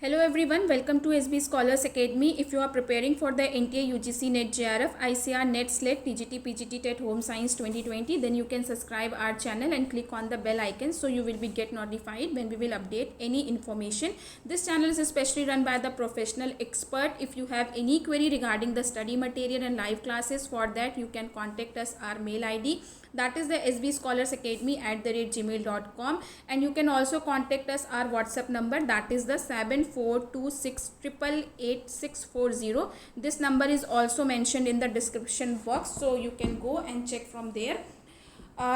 Hello everyone, welcome to SB Scholars Academy. If you are preparing for the NTA UGC NET JRF, ICR NET SLET TGT PGT TET Home Science 2020, then you can subscribe our channel and click on the bell icon so you will be get notified when we will update any information. This channel is especially run by the professional expert. If you have any query regarding the study material and live classes, for that you can contact us our mail ID, that is the sbscholarsacademy@gmail.com, and you can also contact us our WhatsApp number, that is the 7426888640. This number is also mentioned in the description box, so you can go and check from there.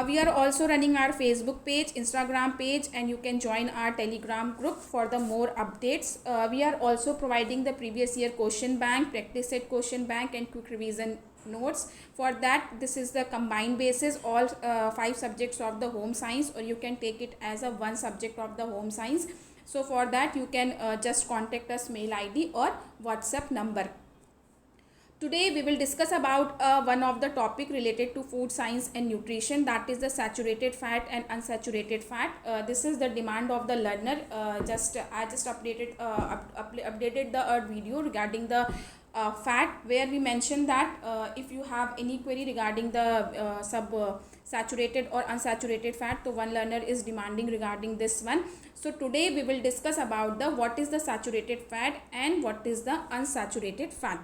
We are also running our Facebook page, Instagram page, and you can join our Telegram group for the more updates. We are also providing the previous year question bank, practice set question bank, and quick revision notes. For that, this is the combined basis, all 5 subjects of the home science, or you can take it as a one subject of the home science. So for that you can just contact us mail ID or WhatsApp number. Today we will discuss about one of the topic related to food science and nutrition, that is the saturated fat and unsaturated fat. This is the demand of the learner. I just updated the video regarding the fat, where we mentioned that if you have any query regarding the saturated or unsaturated fat, so one learner is demanding regarding this one. So today we will discuss about the what is the saturated fat and what is the unsaturated fat.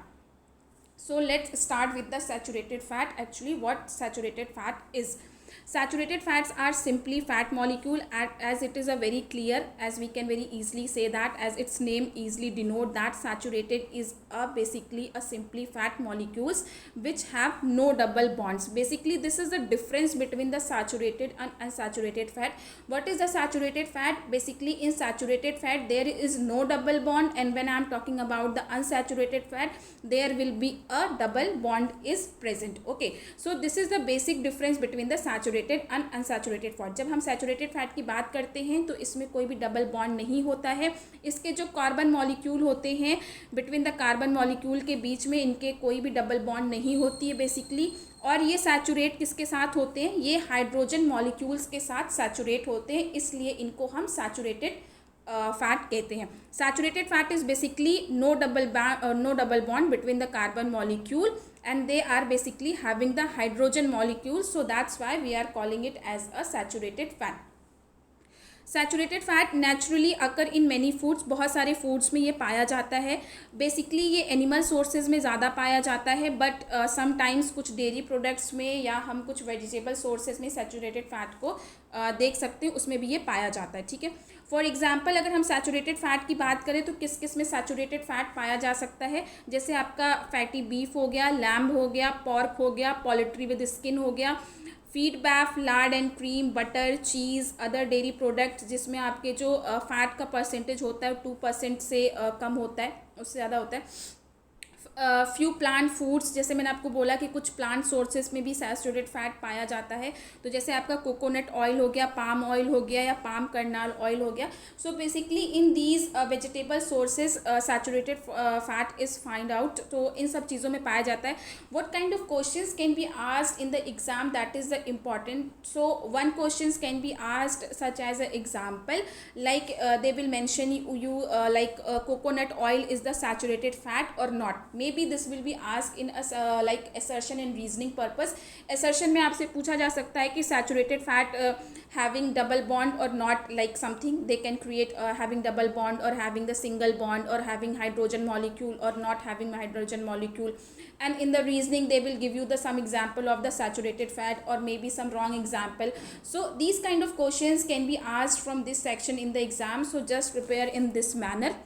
So let's start with the saturated fat. Actually, what saturated fat is? Saturated fats are simply fat molecule, as it is a very clear, as we can very easily say that, as its name easily denote that saturated is basically a simply fat molecules which have no double bonds. Basically this is the difference between the saturated and unsaturated fat. What is the saturated fat? Basically in saturated fat there is no double bond, and when I am talking about the unsaturated fat, there will be a double bond is present. Okay, so this is the basic difference between the saturated and unsaturated fat. जब हम saturated fat की बात करते हैं तो इसमें कोई भी डबल बॉन्ड नहीं होता है. इसके जो कार्बन मॉलिक्यूल होते हैं, बिटवीन द कार्बन मॉलिक्यूल के बीच में इनके कोई भी डबल बॉन्ड नहीं होती है बेसिकली. और ये सैचुरेट किसके साथ होते हैं? ये हाइड्रोजन मॉलिक्यूल्स के साथ सैचुरेट होते हैं, इसलिए इनको हम सैचुरेटेड फैट कहते हैं. Saturated fat is basically no double bond between the carbon molecule, and they are basically having the hydrogen molecules, so that's why we are calling it as a saturated fat. Saturated fat naturally occur in many foods, बहुत सारे foods में ये पाया जाता है. Basically ये animal sources में ज़्यादा पाया जाता है, बट समटाइम्स कुछ डेयरी प्रोडक्ट्स में या हम कुछ वेजिटेबल सोर्सेज में सैचुरेटेड फैट को देख सकते हैं, उसमें भी ये पाया जाता है. ठीक है, फॉर एग्जांपल अगर हम सैचुरेटेड फैट की बात करें तो किस किस में सैचुरेटेड फैट पाया जा सकता है? जैसे आपका फैटी बीफ हो गया, लैम्ब हो गया, पॉर्क हो गया, पोल्ट्री विद स्किन हो गया, feed BAIF, Lord and cream, butter, cheese, other dairy products जिसमें आपके जो फैट का परसेंटेज होता है 2% से कम होता है, उससे ज़्यादा होता है. फ्यू प्लांट फूड्स, जैसे मैंने आपको बोला कि कुछ प्लांट सोर्सेज में भी सैचुरेटेड फैट पाया जाता है. तो जैसे आपका कोकोनट ऑयल हो गया, पाम ऑयल हो गया, या पाम कर्नल ऑयल हो गया. So basically in these vegetable sources saturated fat is find out. तो इन सब चीज़ों में पाया जाता है. What kind of questions can be asked in the exam, that is the important. So one questions can be asked such as a example, like they will mention you like coconut oil is the saturated fat और not. maybe this will be asked in a like assertion and reasoning purpose. assertion में आपसे पूछा जा सकता है कि saturated fat having double bond or not, like something they can create having double bond or having the single bond or having hydrogen molecule or not having hydrogen molecule. And in the reasoning they will give you the some example of the saturated fat or maybe some wrong example. So these kind of questions can be asked from this section in the exam, so just prepare in this manner.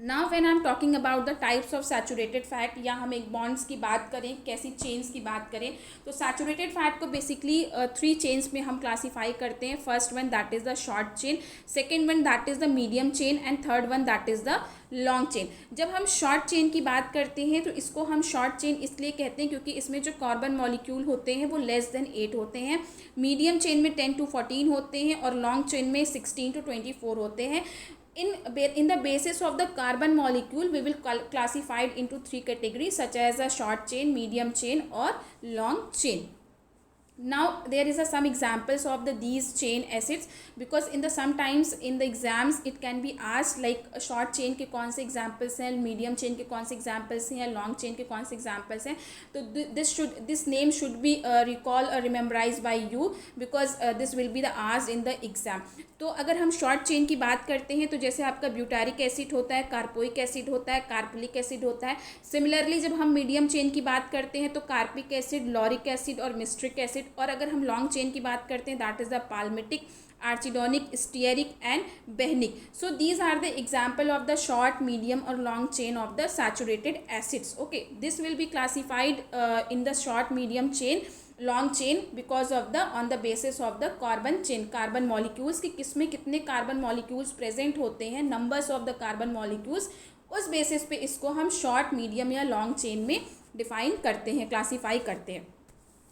Now when I am talking about the types of saturated fat, या हम एक bonds की बात करें, कैसी chains की बात करें, तो सैचुरेटेड फैट को बेसिकली 3 चेन्स में हम क्लासीफाई करते हैं. First one that is the short chain, second one that is the medium chain, and third one that is the long chain. जब हम शॉर्ट चेन की बात करते हैं तो इसको हम शॉर्ट चेन इसलिए कहते हैं क्योंकि इसमें जो कार्बन मॉलिक्यूल होते हैं वो लेस देन 8 होते हैं. मीडियम चेन में 10 to 14 होते हैं, और लॉन्ग चेन में 16 to 24 होते हैं. In the basis of the carbon molecule, we will classified into 3 categories such as a short chain, medium chain or long chain. Now there is some examples of these chain acids, because in the sometimes in the exams it can be asked like short chain के कौन से examples हैं, medium chain के कौन से examples हैं, या long chain के कौन से examples हैं. तो this name should be recall or memorized by you, because this will be the asked in the exam. तो अगर हम शॉर्ट चेन की बात करते हैं तो जैसे आपका ब्यूटारिक एसिड होता है, कार्पोइक एसिड होता है, कार्बोलिक एसिड होता है. सिमिलरली जब हम मीडियम चेन की बात करते हैं तो कार्बिक एसिड, लॉरिक एसिड और मिस्ट्रिक एसिड. और अगर हम लॉन्ग चेन की बात करते हैं that is the palmitic, arachidonic, stearic and behnic. So these are the example of the short, medium or long chain of the saturated acids. Okay, this will be classified in the short, medium chain, long chain because of the on the basis of the carbon chain, carbon molecules कि किसमें कितने carbon molecules present होते हैं, numbers of the carbon molecules, उस basis पे इसको हम short, medium या लॉन्ग चेन में डिफाइन करते हैं, क्लासीफाई करते हैं.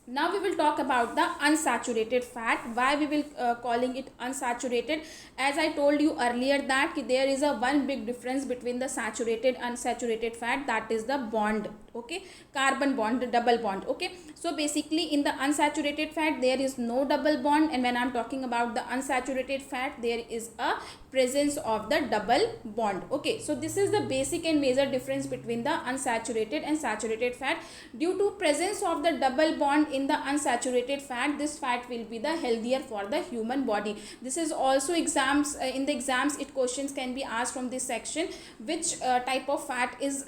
Now we will talk about the unsaturated fat. Why we will calling it unsaturated? As I told you earlier that there is a one big difference between the saturated and unsaturated fat, that is the bond. Okay, carbon bond, double bond. Okay, so basically in the unsaturated fat there is no double bond, and when I am talking about the unsaturated fat there is a presence of the double bond. Okay, so this is the basic and major difference between the unsaturated and saturated fat. Due to presence of the double bond in the unsaturated fat, this fat will be the healthier for the human body. This is also exams in the exams it questions can be asked from this section, which type of fat is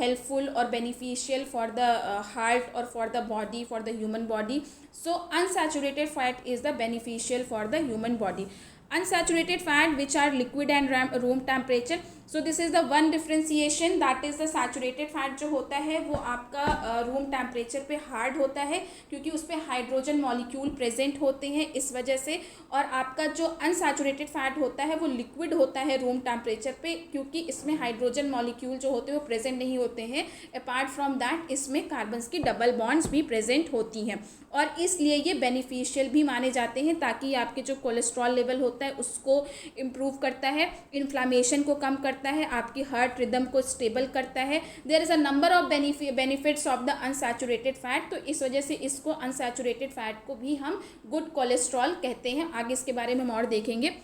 helpful or beneficial for the heart or for the body, for the human body. So unsaturated fat is the beneficial for the human body. Unsaturated fat which are liquid and room temperature. So this is the one differentiation, that is the saturated fat जो होता है वो आपका room temperature पे hard होता है क्योंकि उस पर हाइड्रोजन मॉलिक्यूल प्रेजेंट होते हैं इस वजह से, और आपका जो अनसैचुरेटेड फैट होता है वो लिक्विड होता है रूम टेम्परेचर पे क्योंकि इसमें हाइड्रोजन मॉलिक्यूल जो होते हैं वो प्रेजेंट नहीं होते हैं. अपार्ट फ्रॉम दैट इसमें कार्बन्स की डबल बॉन्ड्स भी प्रेजेंट होती हैं और इसलिए ये बेनिफिशियल भी माने जाते हैं ताकि आपके जो कोलेस्ट्रॉल लेवल होता है उसको इम्प्रूव करता है, इन्फ्लामेशन को कम करता है, आपकी हार्ट रिदम को स्टेबल करता है. There is a number of benefits of the unsaturated fat, तो इस वजह से इसको अनसैचुरेटेड फैट को भी हम गुड कोलेस्ट्रॉल कहते हैं. आगे इसके बारे में हम और देखेंगे.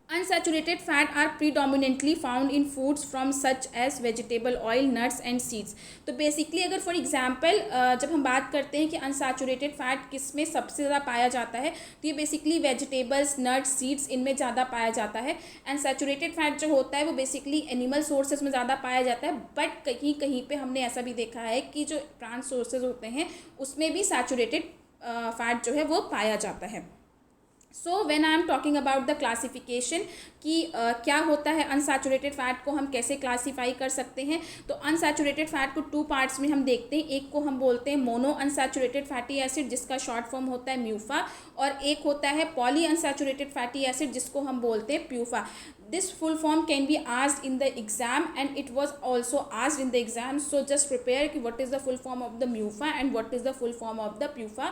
Unsaturated fat are predominantly found in foods from such as vegetable oil, nuts and seeds. तो बेसिकली अगर फॉर एग्जांपल जब हम बात करते हैं कि अनसैचुरेटेड फैट किस में सबसे ज़्यादा पाया जाता है तो ये बेसिकली वेजिटेबल्स, नट्स, सीड्स इनमें ज़्यादा पाया जाता है. अनसैचुरेटेड फैट जो होता है वो बेसिकली एनिमल सोर्सेज में ज़्यादा पाया जाता है, बट कहीं कहीं पे हमने ऐसा भी देखा है कि जो प्लांट सोर्सेज होते हैं उसमें भी सैचुरेटेड फैट जो है वो पाया जाता है. So when I am talking about the classification कि क्या होता है अनसैचुरेटेड फैट को हम कैसे क्लासीफाई कर सकते हैं, तो अनसैचुरेटेड फैट को टू पार्ट्स में हम देखते हैं. एक को हम बोलते हैं मोनो अनसैचुरेटेड फैटी एसिड जिसका शॉर्ट फॉर्म होता है म्यूफा, और एक होता है पॉली अनसैचुरेटेड फैटी एसिड जिसको हम बोलते हैं PUFA. This full form can be asked in the exam and it was also asked in the exam. So just prepare कि what is the full form of the MUFA and what is the full form of the PUFA.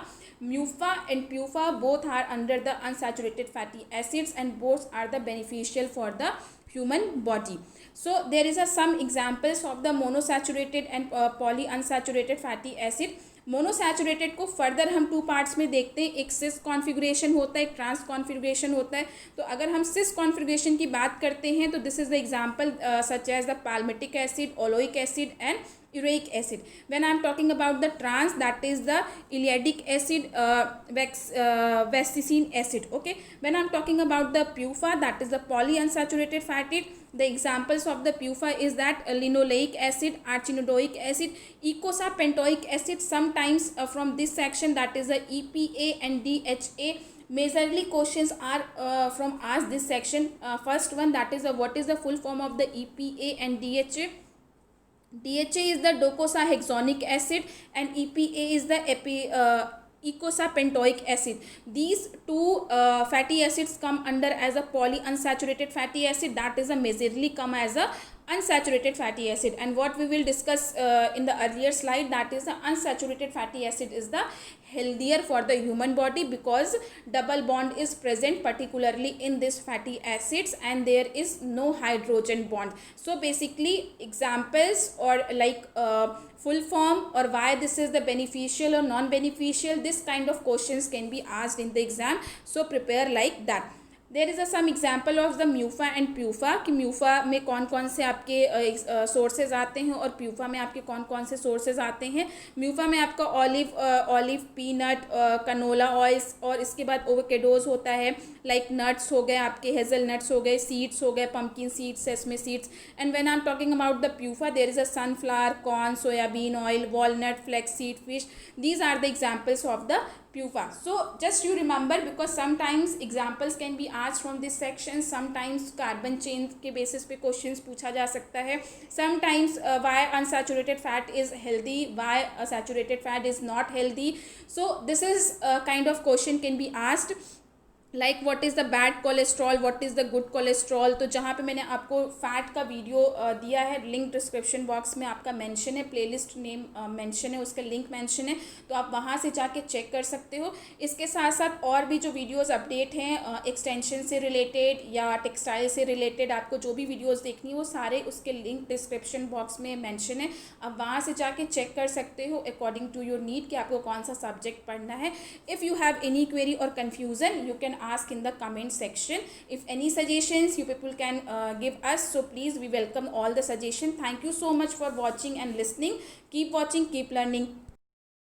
MUFA and PUFA both are under the unsaturated fatty acids and both are the beneficial for the human body. So there is some examples of the monosaturated and polyunsaturated fatty acid. Monosaturated को further हम two parts में देखते हैं. एक सिस configuration होता है, एक trans configuration होता है. तो अगर हम सिस कॉन्फ़िगरेशन की बात करते हैं तो this is the example such as the palmitic acid, oleic acid and uric acid. When I am talking about the trans, that is the ileidic acid, vesicine acid. Okay, when I am talking about the PUFA, that is the polyunsaturated fatty. The examples of the PUFA is that linoleic acid, arachidonic acid, icosapentaenoic acid. Sometimes from this section, that is the EPA and DHA. Majorly questions are from asked this section. First one, that is what is the full form of the EPA and DHA. DHA is the docosahexaenoic acid and EPA is the icosapentaenoic acid. These two fatty acids come under as a polyunsaturated fatty acid, that is a majorly come as a unsaturated fatty acid. And what we will discuss in the earlier slide, that is the unsaturated fatty acid is the healthier for the human body, because double bond is present particularly in this fatty acids and there is no hydrogen bond. So basically examples or like full form or why this is the beneficial or non beneficial, this kind of questions can be asked in the exam, so prepare like that. There is a some example of the MUFA and PUFA कि MUFA में कौन कौन से आपके sources आते हैं और PUFA में आपके कौन कौन से सोर्सेज आते हैं. म्यूफा में आपका ऑलिव पीनट कनोला ऑयल्स और इसके बाद ओवोकेडोज होता है, लाइक नट्स हो गए आपके, हेजल नट्स हो गए, सीड्स हो गए, pumpkin seeds, sesame seeds. And when I am talking about the PUFA, there is a sunflower, corn, soybean oil, walnut, flax seed, fish. These are the examples of the pupa. So just you remember, because sometimes examples can be asked from this section, sometimes carbon chain के basis पे questions पूछा जा सकता है, sometimes why unsaturated fat is healthy, why saturated fat is not healthy. So this is a kind of question can be asked, like what is the bad cholesterol, what is the good cholesterol. तो जहाँ पे मैंने आपको fat का video दिया है, link description box में आपका मेंशन है, प्लेलिस्ट नेम मेंशन है, उसका लिंक मेंशन है, तो आप वहाँ से जाके चेक कर सकते हो. इसके साथ साथ और भी जो वीडियोस अपडेट हैं एक्सटेंशन से रिलेटेड या टेक्सटाइल से रिलेटेड, आपको जो भी वीडियोस देखनी है वो सारे उसके लिंक डिस्क्रिप्शन बॉक्स में मेंशन है. आप वहाँ से जाके चेक कर सकते हो अकॉर्डिंग टू योर नीड कि आपको कौन सा सब्जेक्ट पढ़ना है. If you have any query और confusion, you can ask in the comment section. If any suggestions you people can give us, so please, we welcome all the suggestion. Thank you so much for watching and listening. Keep watching, keep learning.